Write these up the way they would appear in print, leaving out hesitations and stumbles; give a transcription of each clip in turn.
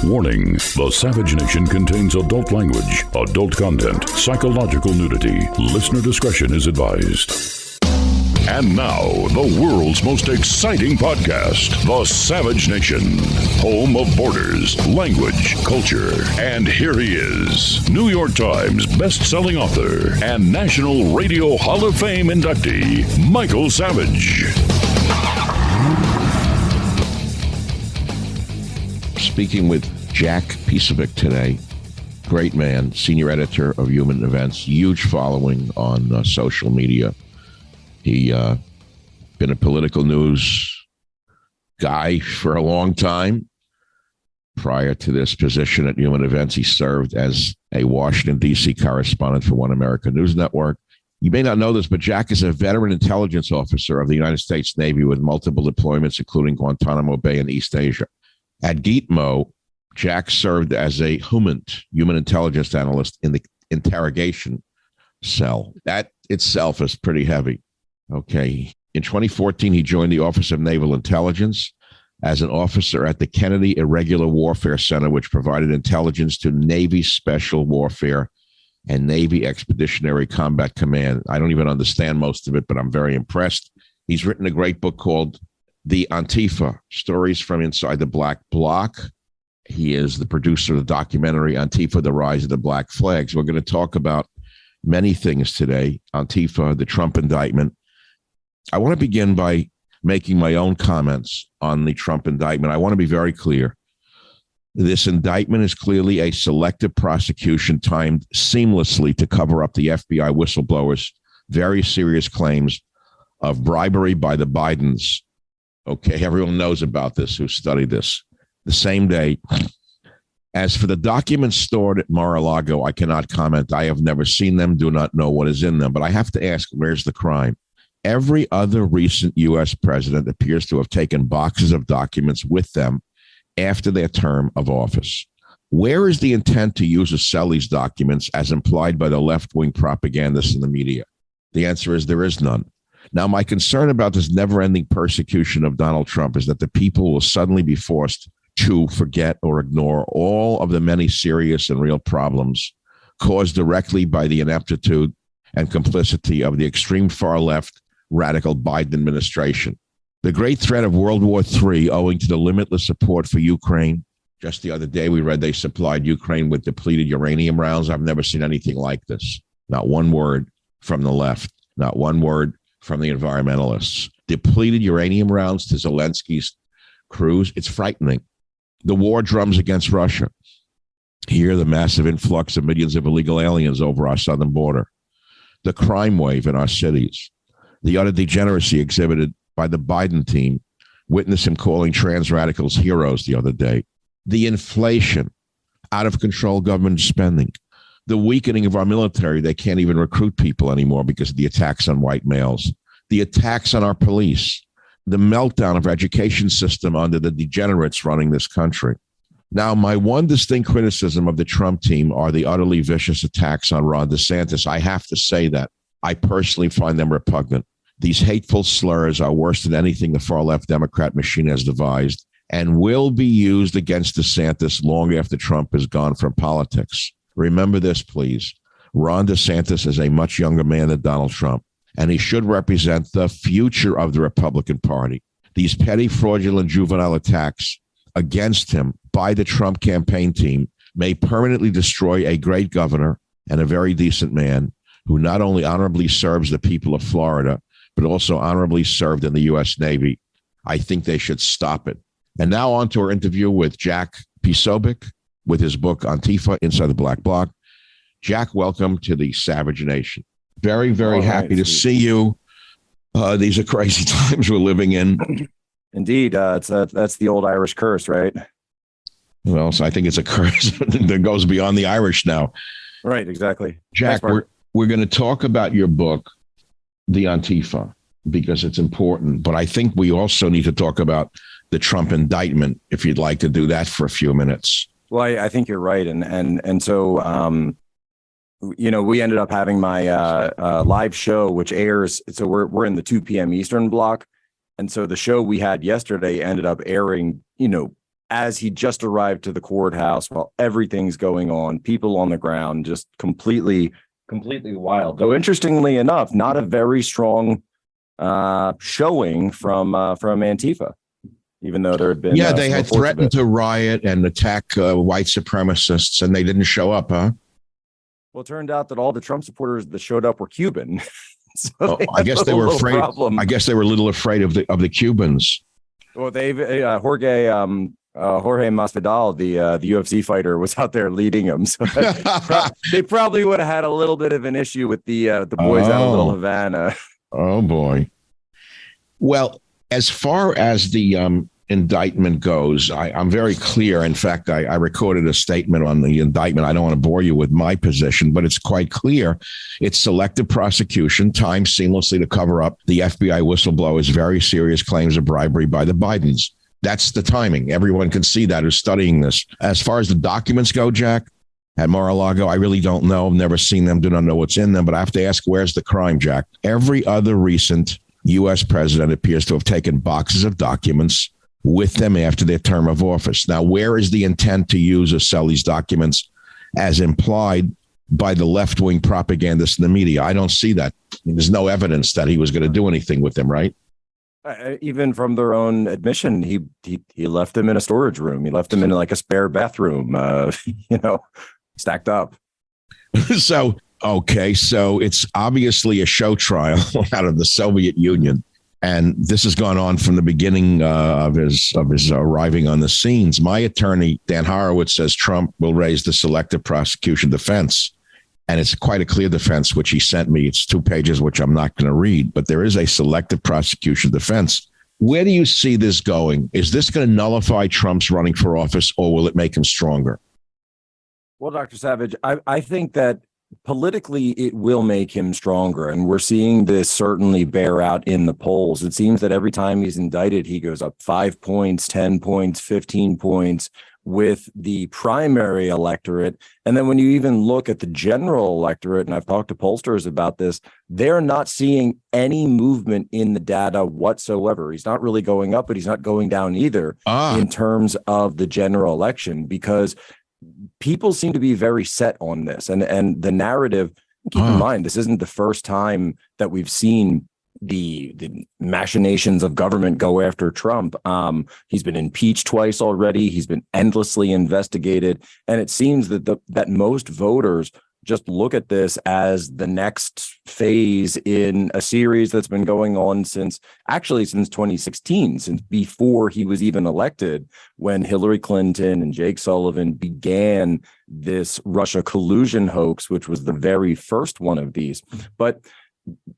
Warning, the Savage Nation contains adult language, adult content, psychological nudity. Listener discretion is advised. And now, the world's most exciting podcast, The Savage Nation, home of borders, language, culture. And here he is, New York Times best-selling author and National Radio Hall of Fame inductee, Michael Savage. Speaking with Jack Posobiec today, great man, senior editor of Human Events, huge following on social media. He been a political news guy for a long time. Prior to this position at Human Events, he served as a Washington, D.C. correspondent for One America News Network. You may not know this, but Jack is a veteran intelligence officer of the United States Navy with multiple deployments, including Guantanamo Bay and East Asia. At Gitmo, Jack served as a HUMINT, human intelligence analyst, in the interrogation cell. That itself is pretty heavy. Okay. In 2014, he joined the Office of Naval Intelligence as an officer at the Kennedy Irregular Warfare Center, which provided intelligence to Navy Special Warfare and Navy Expeditionary Combat Command. I don't even understand most of it, but I'm very impressed. He's written a great book called The Antifa, Stories from Inside the Black Bloc. He is the producer of the documentary Antifa, The Rise of the Black Flags. We're going to talk about many things today. Antifa, the Trump indictment. I want to begin by making my own comments on the Trump indictment. I want to be very clear. This indictment is clearly a selective prosecution timed seamlessly to cover up the FBI whistleblowers' very serious claims of bribery by the Bidens. Okay, everyone knows about this who studied this. The same day. As for the documents stored at Mar-a-Lago, I cannot comment. I have never seen them, do not know what is in them. But I have to ask, where's the crime? Every other recent U.S. president appears to have taken boxes of documents with them after their term of office. Where is the intent to use or sell these documents as implied by the left-wing propagandists in the media? The answer is there is none. Now, my concern about this never-ending persecution of Donald Trump is that the people will suddenly be forced to forget or ignore all of the many serious and real problems caused directly by the ineptitude and complicity of the extreme far-left radical Biden administration. The great threat of World War III, owing to the limitless support for Ukraine. Just the other day, we read they supplied Ukraine with depleted uranium rounds. I've never seen anything like this. Not one word from the left. Not one word from the environmentalists. Depleted uranium rounds to Zelensky's crews. It's frightening. The war drums against Russia. Here, the massive influx of millions of illegal aliens over our southern border. The crime wave in our cities. The utter degeneracy exhibited by the Biden team. Witness him calling trans radicals heroes the other day. The inflation, out of control government spending. The weakening of our military. They can't even recruit people anymore because of the attacks on white males. The attacks on our police. The meltdown of our education system under the degenerates running this country. Now, my one distinct criticism of the Trump team are the utterly vicious attacks on Ron DeSantis. I have to say that. I personally find them repugnant. These hateful slurs are worse than anything the far-left Democrat machine has devised and will be used against DeSantis long after Trump is gone from politics. Remember this, please. Ron DeSantis is a much younger man than Donald Trump, and he should represent the future of the Republican Party. These petty, fraudulent, juvenile attacks against him by the Trump campaign team may permanently destroy a great governor and a very decent man who not only honorably serves the people of Florida, but also honorably served in the U.S. Navy. I think they should stop it. And now on to our interview with Jack Posobiec with his book, Antifa, Inside the Black Bloc. Jack, welcome to the Savage Nation. Very, very happy to see you. These are crazy times we're living in. Indeed. That's the old Irish curse, right? Well, so I think it's a curse that goes beyond the Irish now. Right, exactly. Jack, we're going to talk about your book, The Antifa, because it's important. But I think we also need to talk about the Trump indictment, if you'd like to do that for a few minutes. Well, I think you're right. And so, we ended up having my live show, which airs. So we're in the 2 p.m. Eastern block. And so the show we had yesterday ended up airing, as he just arrived to the courthouse while everything's going on, people on the ground, just completely wild. Though interestingly enough, not a very strong showing from Antifa, even though there had been they had threatened to riot and attack white supremacists, and they didn't show up, huh? Well, it turned out that all the Trump supporters that showed up were Cuban. So I guess they were afraid. Problem. I guess they were a little afraid of the Cubans. Well, Jorge Masvidal, the UFC fighter, was out there leading them, so they probably would have had a little bit of an issue with the boys out of Little Havana. Oh boy. Well, as far as the indictment goes, I'm very clear. In fact, I recorded a statement on the indictment. I don't want to bore you with my position, but it's quite clear. It's selective prosecution, timed seamlessly to cover up the FBI whistleblowers' very serious claims of bribery by the Bidens. That's the timing. Everyone can see that who's studying this. As far as the documents go, Jack, at Mar-a-Lago, I really don't know. I've never seen them, do not know what's in them, but I have to ask, where's the crime, Jack? Every other recent U.S. president appears to have taken boxes of documents with them after their term of office. Now, where is the intent to use or sell these documents as implied by the left-wing propagandists in the media? I don't see that. There's no evidence that he was going to do anything with them, right? Even from their own admission, he left them in a storage room. He left them in like a spare bathroom, stacked up. So it's obviously a show trial out of the Soviet Union. And this has gone on from the beginning of his arriving on the scenes. My attorney, Dan Horowitz, says Trump will raise the selective prosecution defense. And it's quite a clear defense, which he sent me. It's 2 pages, which I'm not going to read. But there is a selective prosecution defense. Where do you see this going? Is this going to nullify Trump's running for office, or will it make him stronger? Well, Dr. Savage, I think that politically, it will make him stronger. And we're seeing this certainly bear out in the polls. It seems that every time he's indicted, he goes up 5 points, 10 points, 15 points with the primary electorate. And then when you even look at the general electorate, and I've talked to pollsters about this, they're not seeing any movement in the data whatsoever. He's not really going up, but he's not going down either in terms of the general election, because people seem to be very set on this, and the narrative. Keep in mind, this isn't the first time that we've seen the machinations of government go after Trump. He's been impeached twice already. He's been endlessly investigated, and it seems that that most voters just look at this as the next phase in a series that's been going on since 2016, since before he was even elected, when Hillary Clinton and Jake Sullivan began this Russia collusion hoax, which was the very first one of these. But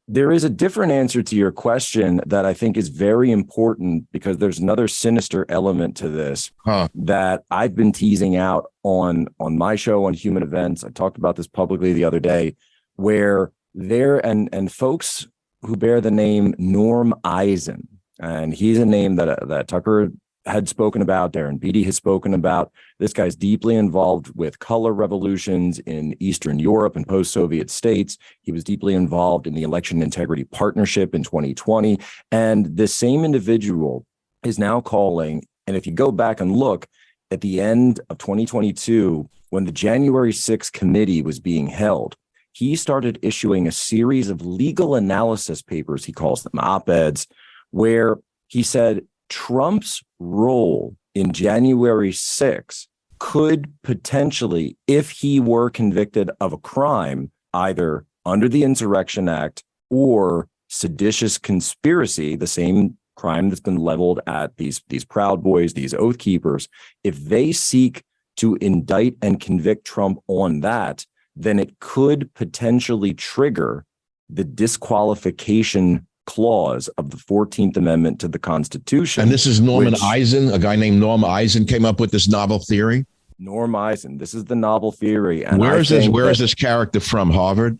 there is a different answer to your question that I think is very important, because there's another sinister element to this that I've been teasing out on my show on Human Events. I talked about this publicly the other day, where and folks who bear the name Norm Eisen, and he's a name that Tucker had spoken about, Darren Beattie has spoken about. This guy's deeply involved with color revolutions in Eastern Europe and post-Soviet states. He was deeply involved in the Election Integrity Partnership in 2020. And this same individual is now calling, and if you go back and look at the end of 2022, when the January 6th committee was being held, he started issuing a series of legal analysis papers, he calls them op-eds, where he said Trump's role in January 6th could potentially, if he were convicted of a crime, either under the Insurrection Act or seditious conspiracy, the same crime that's been leveled at these Proud Boys, these Oath Keepers, if they seek to indict and convict Trump on that, then it could potentially trigger the disqualification clause of the 14th Amendment to the Constitution. And this is Norman Eisen, a guy named Norm Eisen came up with this novel theory? Norm Eisen. This is the novel theory. And where is this character from? Harvard?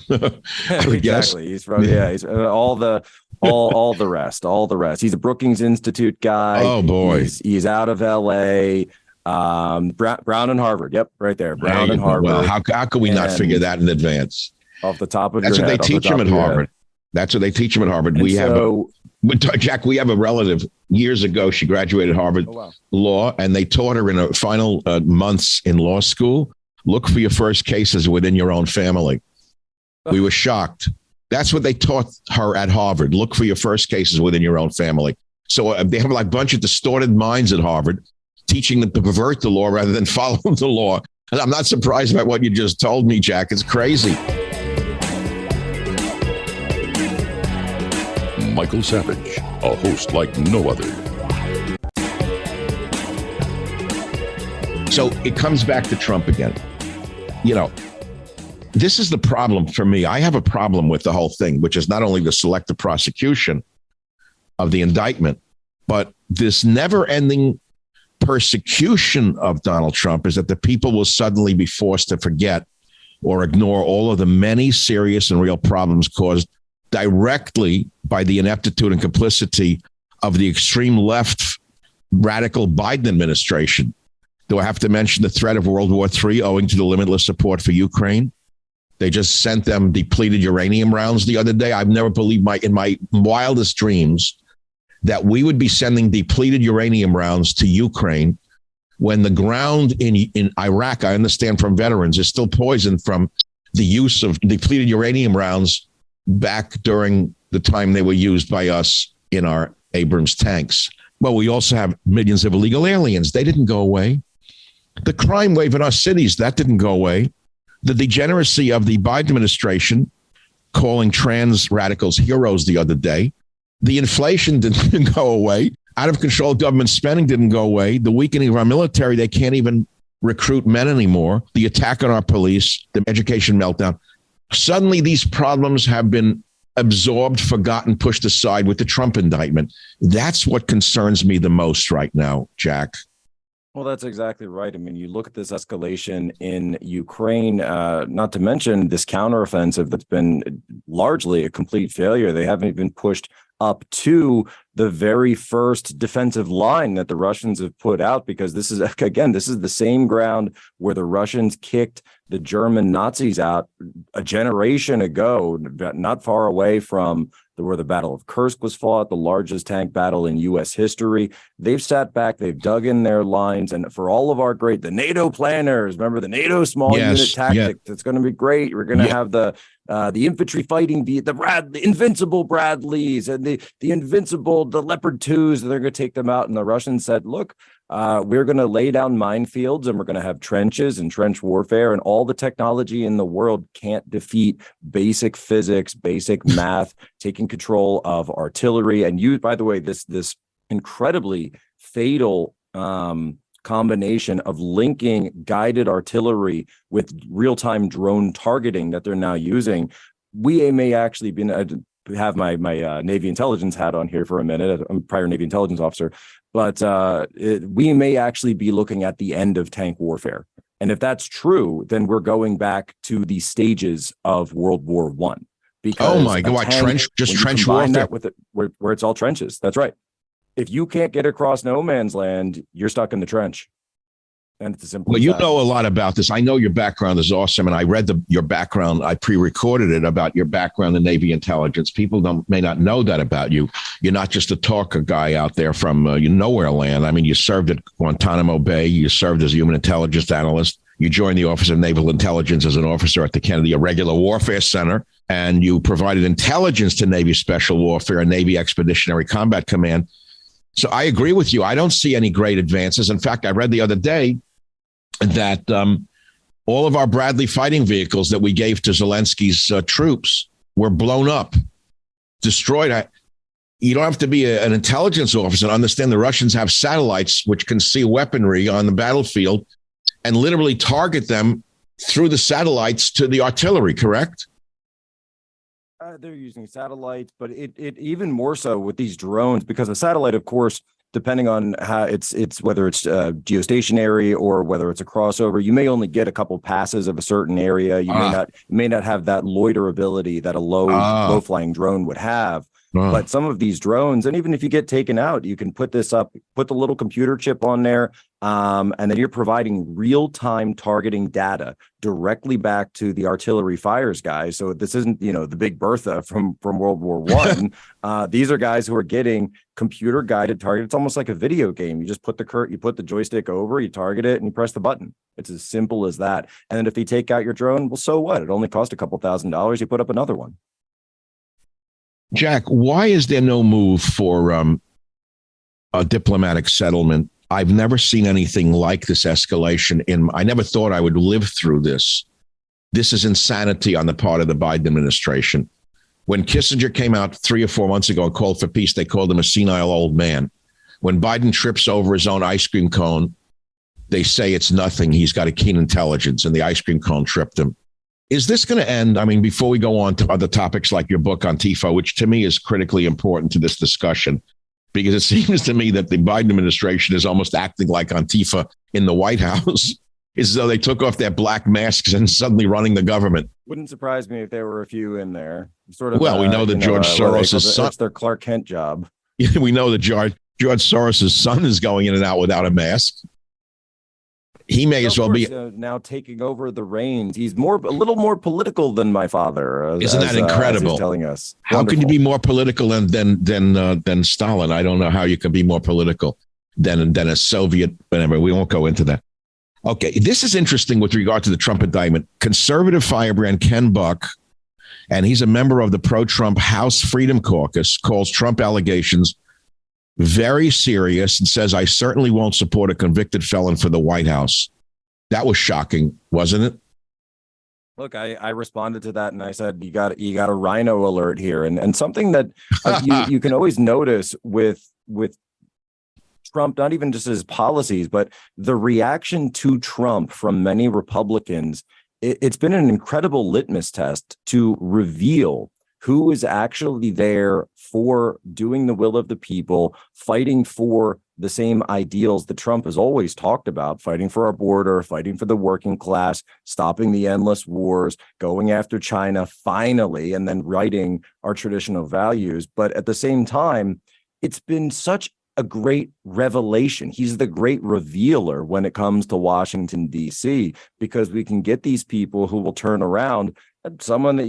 Exactly. He's from, he's all the rest. He's a Brookings Institute guy. Oh boy. He's out of LA. Brown and Harvard. Yep. Right there. Brown and Harvard. Well, how could we not figure that in advance? Off the top of your head. That's what they teach him at Harvard. That's what they teach them at Harvard. Jack, we have a relative years ago. She graduated Harvard Law, and they taught her in her final months in law school, look for your first cases within your own family. We were shocked. That's what they taught her at Harvard. Look for your first cases within your own family. So they have like a bunch of distorted minds at Harvard, teaching them to pervert the law rather than follow the law. And I'm not surprised by what you just told me, Jack. It's crazy. Michael Savage, a host like no other. So it comes back to Trump again. You know, this is the problem for me. I have a problem with the whole thing, which is not only the selective prosecution of the indictment, but this never-ending persecution of Donald Trump is that the people will suddenly be forced to forget or ignore all of the many serious and real problems caused directly by the ineptitude and complicity of the extreme left radical Biden administration. Do I have to mention the threat of World War III owing to the limitless support for Ukraine? They just sent them depleted uranium rounds the other day. I've never believed in my wildest dreams that we would be sending depleted uranium rounds to Ukraine when the ground in Iraq, I understand from veterans, is still poisoned from the use of depleted uranium rounds back during the time they were used by us in our Abrams tanks. Well, we also have millions of illegal aliens. They didn't go away. The crime wave in our cities, that didn't go away. The degeneracy of the Biden administration calling trans radicals heroes the other day. The inflation didn't go away. Out of control government spending didn't go away. The weakening of our military, they can't even recruit men anymore. The attack on our police, the education meltdown. Suddenly, these problems have been absorbed, forgotten, pushed aside with the Trump indictment. That's what concerns me the most right now, Jack. Well, that's exactly right. I mean, you look at this escalation in Ukraine, not to mention this counteroffensive that's been largely a complete failure. They haven't even pushed up to the very first defensive line that the Russians have put out, because this is the same ground where the Russians kicked the German Nazis out a generation ago, not far away from where the Battle of Kursk was fought, the largest tank battle in U.S. history. They've sat back, they've dug in their lines, and for all of our the NATO planners, remember the NATO small unit tactic, that's going to be great. We're going to have the infantry fighting the invincible Bradleys and the Leopard 2s, they're going to take them out. And the Russians said, look, we're going to lay down minefields and we're going to have trenches and trench warfare, and all the technology in the world can't defeat basic physics, basic math, taking control of artillery. And you, by the way, this incredibly fatal combination of linking guided artillery with real-time drone targeting that they're now using. We may actually be have my Navy intelligence hat on here for a minute. I'm a prior Navy intelligence officer, but we may actually be looking at the end of tank warfare. And if that's true, then we're going back to the stages of World War I. Because oh my God, trench warfare with it, where it's all trenches. That's right. If you can't get across no man's land, you're stuck in the trench. And it's as simple. Well, you know a lot about this. I know your background is awesome, and I read your background. I pre-recorded it about your background in Navy intelligence. People may not know that about you. You're not just a talker guy out there from nowhere land. I mean, you served at Guantanamo Bay. You served as a human intelligence analyst. You joined the Office of Naval Intelligence as an officer at the Kennedy Irregular Warfare Center, and you provided intelligence to Navy Special Warfare and Navy Expeditionary Combat Command. So I agree with you. I don't see any great advances. In fact, I read the other day that all of our Bradley fighting vehicles that we gave to Zelensky's troops were blown up, destroyed. You don't have to be an intelligence officer to understand the Russians have satellites which can see weaponry on the battlefield and literally target them through the satellites to the artillery, correct? They're using satellites, but it even more so with these drones, because a satellite, of course, depending on how it's whether it's geostationary or whether it's a crossover, you may only get a couple passes of a certain area. You may not have that loiter ability that a low flying drone would have. Wow. But some of these drones, and even if you get taken out, you can put this up, put the little computer chip on there, and then you're providing real-time targeting data directly back to the artillery fires guys. So this isn't, the Big Bertha from World War I. These are guys who are getting computer-guided target. It's almost like a video game. You just put the joystick over, you target it, and you press the button. It's as simple as that. And then if they take out your drone, well, so what? It only cost a couple $1,000s. You put up another one. Jack, why is there no move for a diplomatic settlement? I've never seen anything like this escalation. I never thought I would live through this. This is insanity on the part of the Biden administration. When Kissinger came out 3 or 4 months ago and called for peace, they called him a senile old man. When Biden trips over his own ice cream cone, they say it's nothing. He's got a keen intelligence, and the ice cream cone tripped him. Is this going to end? I mean, before we go on to other topics like your book on Antifa, which to me is critically important to this discussion, because it seems to me that the Biden administration is almost acting like Antifa in the White House. It's as though they took off their black masks and suddenly running the government. Wouldn't surprise me if there were a few in there. Sort of. Well, we know that George Soros' son. It's their Clark Kent job. We know that George Soros' son is going in and out without a mask. He may as well be now taking over the reins. He's a little more political than my father. Isn't that incredible? He's telling us. How Wonderful. can you be more political than Stalin? I don't know how you can be more political than a Soviet. Whatever. We won't go into that. Okay, this is interesting with regard to the Trump indictment. Conservative firebrand Ken Buck, and he's a member of the pro-Trump House Freedom Caucus, calls Trump allegations very serious and says, I certainly won't support a convicted felon for the White House. That was shocking, wasn't it? Look, I responded to that and I said, you got a rhino alert here. And something that you can always notice with Trump, not even just his policies, but the reaction to Trump from many Republicans, it's been an incredible litmus test to reveal who is actually there for doing the will of the people, fighting for the same ideals that Trump has always talked about, fighting for our border, fighting for the working class, stopping the endless wars, going after China finally, and then righting our traditional values. But at the same time, it's been such a great revelation. He's the great revealer when it comes to Washington, D.C., because we can get these people who will turn around. Someone that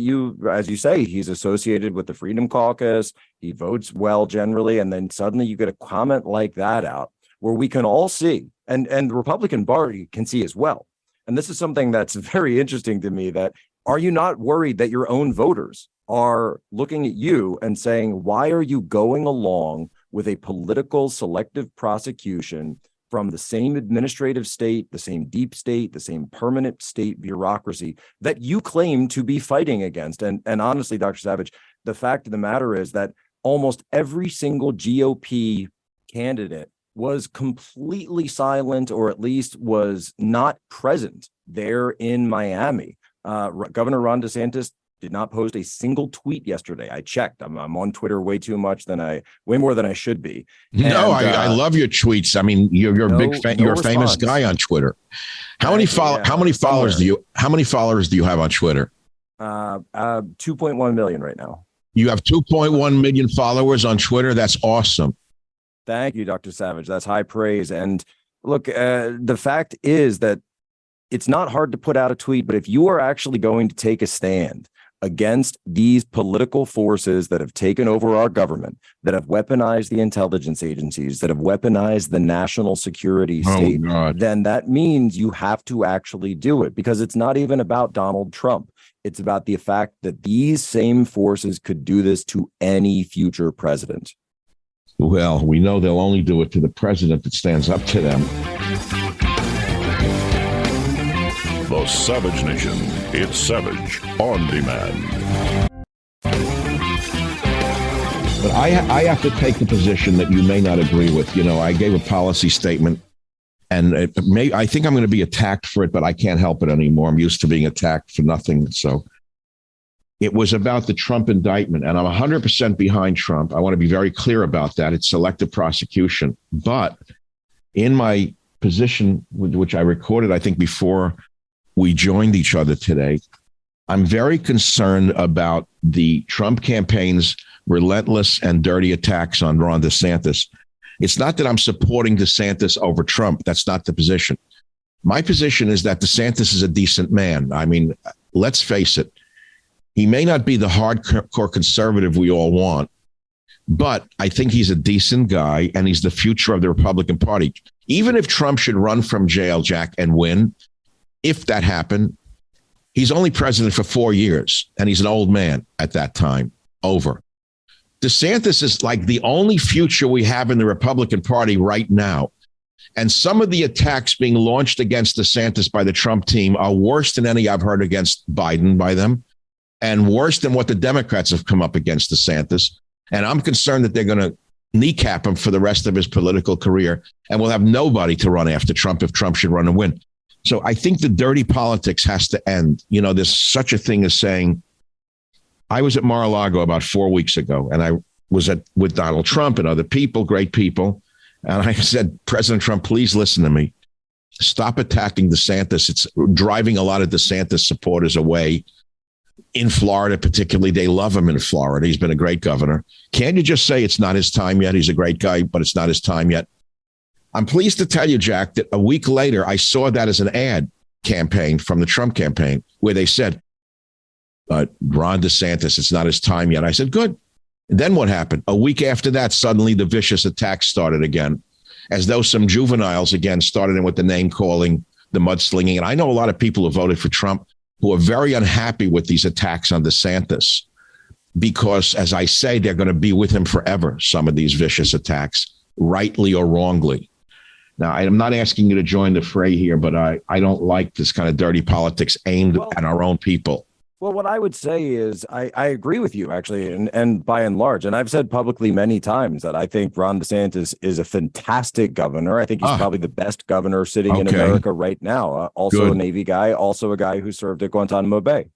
as you say, he's associated with the Freedom Caucus, he votes well generally, and then suddenly you get a comment like that out where we can all see, and the Republican Party can see as well. And this is something that's very interesting to me, that are you not worried that your own voters are looking at you and saying, why are you going along with a political selective prosecution from the same administrative state, the same deep state, the same permanent state bureaucracy that you claim to be fighting against? And honestly, Dr. Savage, the fact of the matter is that almost every single GOP candidate was completely silent, or at least was not present there in Miami. Governor Ron DeSantis did not post a single tweet yesterday. I checked. I'm on Twitter way more than I should be. No, I love your tweets. I mean, you're a big fan. You're a famous guy on Twitter. How many followers do you have on Twitter? 2.1 million right now. You have 2.1 million followers on Twitter. That's awesome. Thank you, Dr. Savage. That's high praise. And look, the fact is that it's not hard to put out a tweet, but if you are actually going to take a stand against these political forces that have taken over our government, that have weaponized the intelligence agencies, that have weaponized the national security state, then that means you have to actually do it, because it's not even about Donald Trump. It's about the fact that these same forces could do this to any future president. Well, we know they'll only do it to the president that stands up to them. The Savage Nation. It's Savage on demand. But I have to take the position that you may not agree with. You know, I gave a policy statement, and I think I'm going to be attacked for it, but I can't help it anymore. I'm used to being attacked for nothing. So it was about the Trump indictment, and I'm 100% behind Trump. I want to be very clear about that. It's selective prosecution. But in my position, which I recorded, I think, before we joined each other today, I'm very concerned about the Trump campaign's relentless and dirty attacks on Ron DeSantis. It's not that I'm supporting DeSantis over Trump. That's not the position. My position is that DeSantis is a decent man. I mean, let's face it. He may not be the hardcore conservative we all want, but I think he's a decent guy, and he's the future of the Republican Party. Even if Trump should run from jail, Jack, and win, if that happened, he's only president for 4 years, and he's an old man at that time. Over. DeSantis is like the only future we have in the Republican Party right now. And some of the attacks being launched against DeSantis by the Trump team are worse than any I've heard against Biden by them, and worse than what the Democrats have come up against DeSantis. And I'm concerned that they're going to kneecap him for the rest of his political career, and we'll have nobody to run after Trump if Trump should run and win. So I think the dirty politics has to end. You know, there's such a thing as saying, I was at Mar-a-Lago about 4 weeks ago, and I was with Donald Trump and other people, great people. And I said, President Trump, please listen to me. Stop attacking DeSantis. It's driving a lot of DeSantis supporters away. In Florida, particularly, they love him in Florida. He's been a great governor. Can't you just say it's not his time yet? He's a great guy, but it's not his time yet. I'm pleased to tell you, Jack, that a week later, I saw that as an ad campaign from the Trump campaign where they said, Ron DeSantis, it's not his time yet. I said, good. And then what happened? A week after that, suddenly the vicious attacks started again, as though some juveniles again started in with the name calling, the mudslinging. And I know a lot of people who voted for Trump who are very unhappy with these attacks on DeSantis because, as I say, they're going to be with him forever, some of these vicious attacks, rightly or wrongly. Now, I'm not asking you to join the fray here, but I don't like this kind of dirty politics aimed at our own people. Well, what I would say is I agree with you, actually, and by and large. And I've said publicly many times that I think Ron DeSantis is a fantastic governor. I think he's probably the best governor sitting in America right now. Also Good. A Navy guy, also a guy who served at Guantanamo Bay.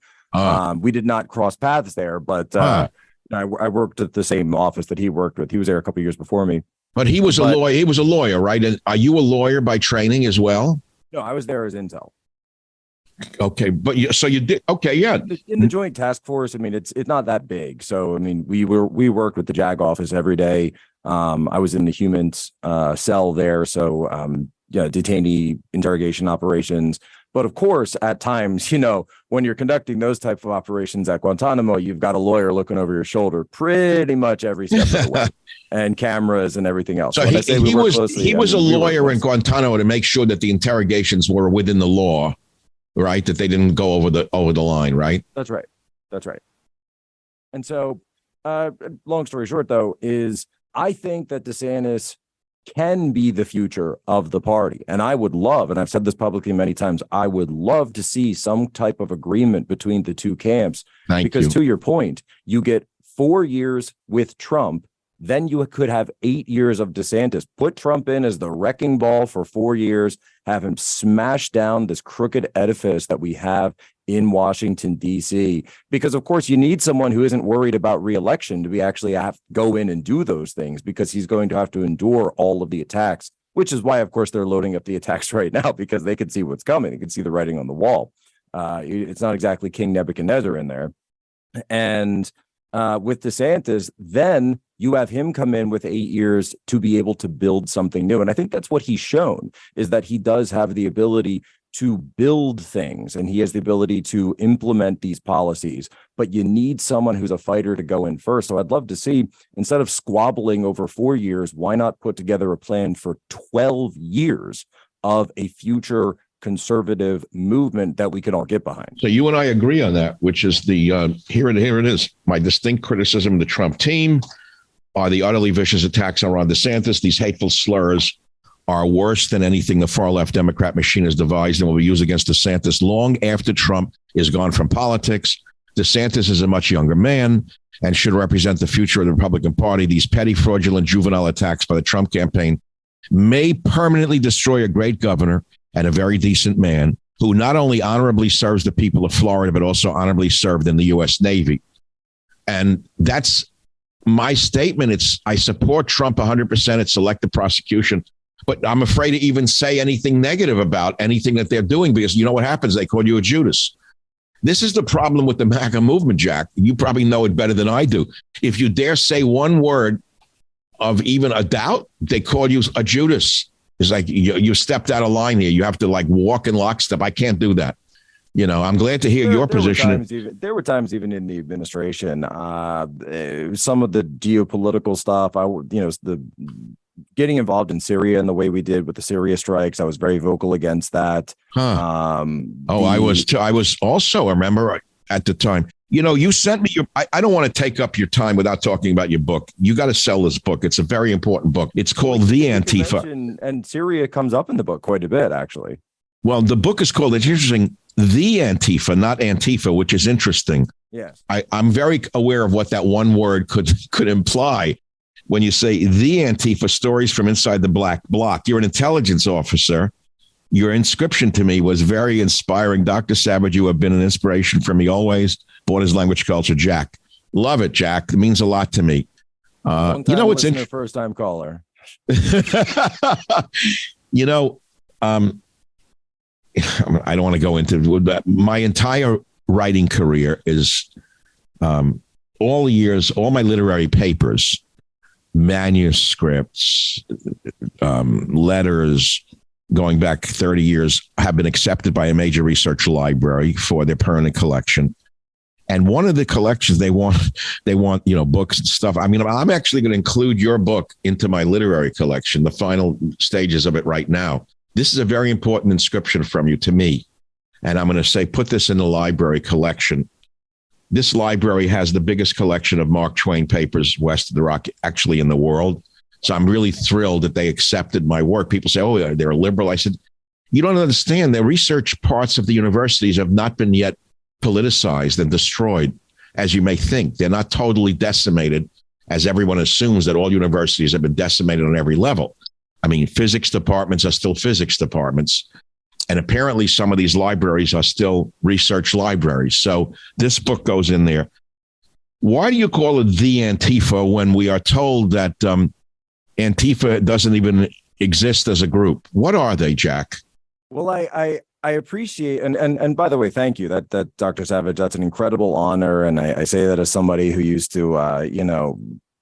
We did not cross paths there, but I worked at the same office that he worked with. He was there a couple of years before me. But he was a lawyer. He was a lawyer, right? And are you a lawyer by training as well? No, I was there as intel. Okay, but so you did. Okay, yeah. In the Joint Task Force, I mean, it's not that big. So, I mean, we worked with the JAG office every day. I was in the humans cell there, so detainee interrogation operations. But of course, at times, when you're conducting those type of operations at Guantanamo, you've got a lawyer looking over your shoulder pretty much every step of the way, and cameras and everything else. So he was a lawyer in Guantanamo to make sure that the interrogations were within the law. Right, that they didn't go over the line, right? That's right. And so, long story short, though, is I think that DeSantis can be the future of the party, and I would love, and I've said this publicly many times, I would love to see some type of agreement between the two camps. Because to your point, you get 4 years with Trump. Then you could have 8 years of DeSantis. Put Trump in as the wrecking ball for 4 years, have him smash down this crooked edifice that we have in Washington, D.C. Because, of course, you need someone who isn't worried about reelection to be actually have to go in and do those things, because he's going to have to endure all of the attacks, which is why, of course, they're loading up the attacks right now, because they can see what's coming. They can see the writing on the wall. It's not exactly King Nebuchadnezzar in there. And with DeSantis, then you have him come in with 8 years to be able to build something new. And I think that's what he's shown, is that he does have the ability to build things, and he has the ability to implement these policies. But you need someone who's a fighter to go in first. So I'd love to see, instead of squabbling over 4 years, why not put together a plan for 12 years of a future conservative movement that we can all get behind? So you and I agree on that, which is the here it is. My distinct criticism of the Trump team are the utterly vicious attacks on Ron DeSantis. These hateful slurs are worse than anything the far left Democrat machine has devised and will be used against DeSantis long after Trump is gone from politics. DeSantis is a much younger man and should represent the future of the Republican Party. These petty, fraudulent, juvenile attacks by the Trump campaign may permanently destroy a great governor and a very decent man who not only honorably serves the people of Florida, but also honorably served in the U.S. Navy. And that's my statement. I support Trump 100%. It's selective prosecution, but I'm afraid to even say anything negative about anything that they're doing, because you know what happens? They call you a Judas. This is the problem with the MAGA movement, Jack. You probably know it better than I do. If you dare say one word of even a doubt, they call you a Judas. It's like you stepped out of line here. You have to like walk in lockstep. I can't do that. You know, I'm glad to hear your position. There were times even in the administration, some of the geopolitical stuff, the getting involved in Syria and the way we did with the Syria strikes, I was very vocal against that. I was also, I remember at the time, you know, you sent me I don't want to take up your time without talking about your book. You got to sell this book. It's a very important book. It's called The Antifa. And Syria comes up in the book quite a bit, actually. Well, the book is called, it's interesting, The Antifa, not Antifa, which is interesting. Yes. I'm very aware of what that one word could imply. When you say the Antifa, stories from inside the black bloc, you're an intelligence officer. Your inscription to me was very inspiring. Dr. Savage, you have been an inspiration for me always. Born as language culture, Jack. Love it, Jack. It means a lot to me. You know, it's interesting. First time caller. You know, I don't want to go into it. My entire writing career is all the years, all my literary papers, manuscripts, letters going back 30 years have been accepted by a major research library for their permanent collection. And one of the collections they want, you know, books and stuff. I mean, I'm actually going to include your book into my literary collection, the final stages of it right now. This is a very important inscription from you to me. And I'm going to say, put this in the library collection. This library has the biggest collection of Mark Twain papers west of the Rock, actually in the world. So I'm really thrilled that they accepted my work. People say, oh, they're liberal. I said, you don't understand. The research parts of the universities have not been yet politicized and destroyed, as you may think. They're not totally decimated, as everyone assumes that all universities have been decimated on every level. I mean, physics departments are still physics departments. And apparently some of these libraries are still research libraries. So this book goes in there. Why do you call it the Antifa when we are told that Antifa doesn't even exist as a group? What are they, Jack? Well, I appreciate, and by the way, thank you. That Dr. Savage, that's an incredible honor. And I say that as somebody who used to, you know,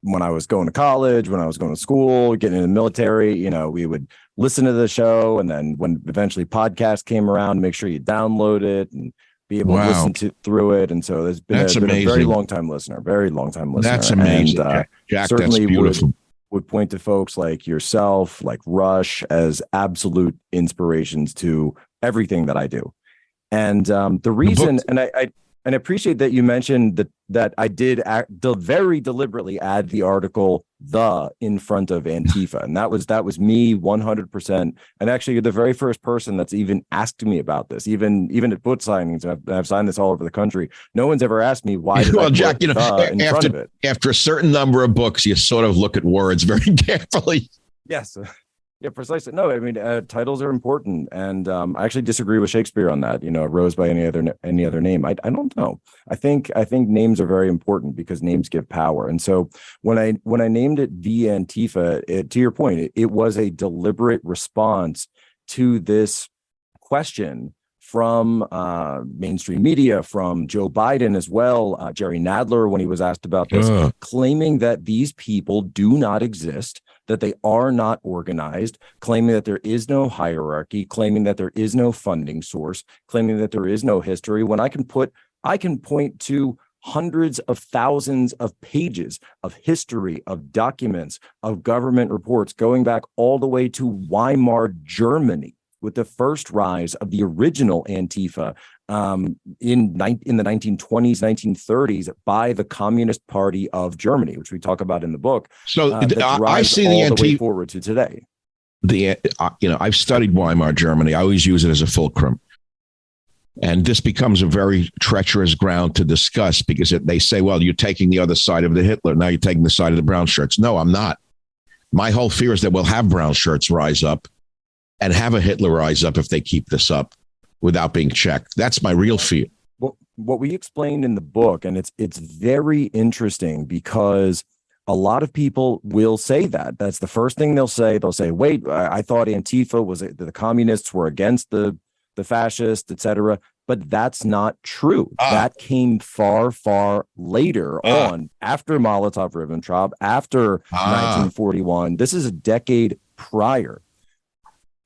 when I was going to college, when I was going to school, getting in the military, you know, we would listen to the show. And then when eventually podcast came around, make sure you download it and be able to listen through it. And so there's been, a very long time listener. That's amazing. And, Jack, certainly that's beautiful. Would point to folks like yourself, like Rush, as absolute inspirations to everything that I do. And the reason, and I appreciate that you mentioned that I did very deliberately add the article "the" in front of Antifa, and that was me 100%. And actually, you're the very first person that's even asked me about this, even at book signings. I've signed this all over the country. No one's ever asked me why. Well, Jack, you know, after a certain number of books, you sort of look at words very carefully. Yes. Yeah, precisely. No, I mean, titles are important, and I actually disagree with Shakespeare on that. You know, rose by any other name. I don't know. I think names are very important because names give power. And so when I named it the Antifa, to your point, it was a deliberate response to this question from mainstream media, from Joe Biden as well, Jerry Nadler, when he was asked about this, claiming that these people do not exist, that they are not organized, claiming that there is no hierarchy, claiming that there is no funding source, claiming that there is no history, when I can point to hundreds of thousands of pages of history, of documents, of government reports going back all the way to Weimar Germany, with the first rise of the original Antifa in the 1920s, 1930s by the Communist Party of Germany, which we talk about in the book. So I see the Antifa forward to today. I've studied Weimar Germany. I always use it as a fulcrum. And this becomes a very treacherous ground to discuss because they say, well, you're taking the other side of the Hitler. Now you're taking the side of the brown shirts. No, I'm not. My whole fear is that we'll have brown shirts rise up and have a Hitler rise up if they keep this up without being checked. That's my real fear. What we explained in the book, and it's very interesting because a lot of people will say that. That's the first thing they'll say. They'll say, wait, I thought Antifa was the communists were against the fascists, etc. But that's not true. That came far, far later on, after Molotov-Ribbentrop, after 1941. This is a decade prior.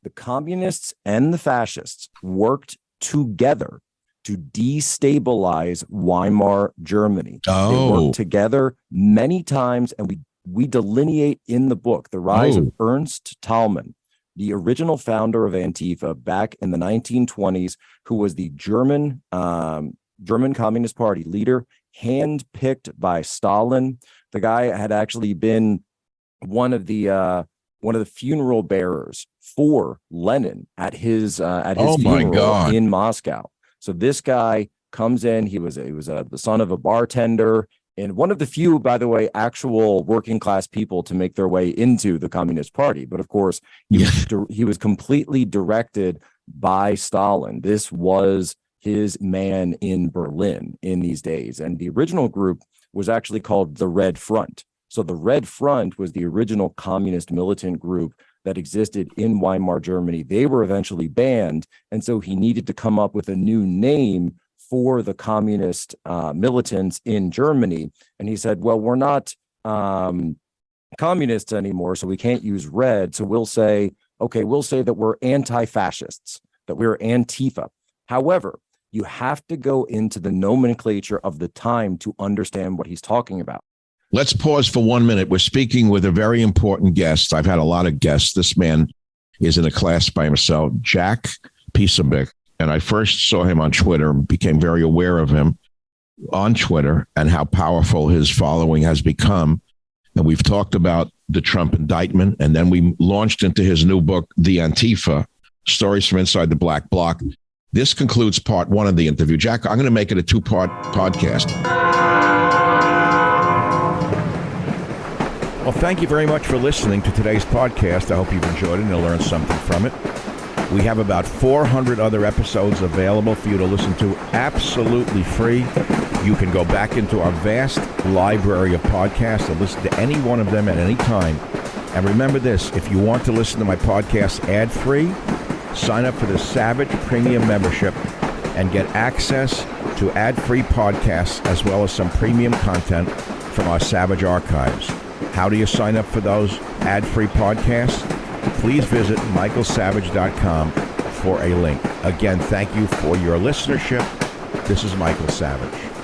The communists and the fascists worked together to destabilize Weimar Germany. They worked together many times, and we delineate in the book the rise of Ernst Thälmann, the original founder of Antifa back in the 1920s, who was the German Communist Party leader, handpicked by Stalin. The guy had actually been one of the funeral bearers for Lenin at his funeral in Moscow. So this guy comes in. He was the son of a bartender, and one of the few, by the way, actual working class people to make their way into the Communist Party. But of course, he was completely directed by Stalin. This was his man in Berlin in these days. And the original group was actually called the Red Front. So the Red Front was the original communist militant group that existed in Weimar Germany. They were eventually banned. And so he needed to come up with a new name for the communist militants in Germany. And he said, well, we're not communists anymore, so we can't use red. So we'll say that we're anti-fascists, that we're Antifa. However, you have to go into the nomenclature of the time to understand what he's talking about. Let's pause for 1 minute. We're speaking with a very important guest. I've had a lot of guests. This man is in a class by himself, Jack Posobiec. And I first saw him on Twitter and became very aware of him on Twitter and how powerful his following has become. And we've talked about the Trump indictment. And then we launched into his new book, The Antifa, Stories from Inside the Black Bloc. This concludes part one of the interview. Jack, I'm going to make it a two-part podcast. Well, thank you very much for listening to today's podcast. I hope you've enjoyed it and you'll learn something from it. We have about 400 other episodes available for you to listen to absolutely free. You can go back into our vast library of podcasts and listen to any one of them at any time. And remember this, if you want to listen to my podcast ad-free, sign up for the Savage Premium membership and get access to ad-free podcasts as well as some premium content from our Savage archives. How do you sign up for those ad-free podcasts? Please visit michaelsavage.com for a link. Again, thank you for your listenership. This is Michael Savage.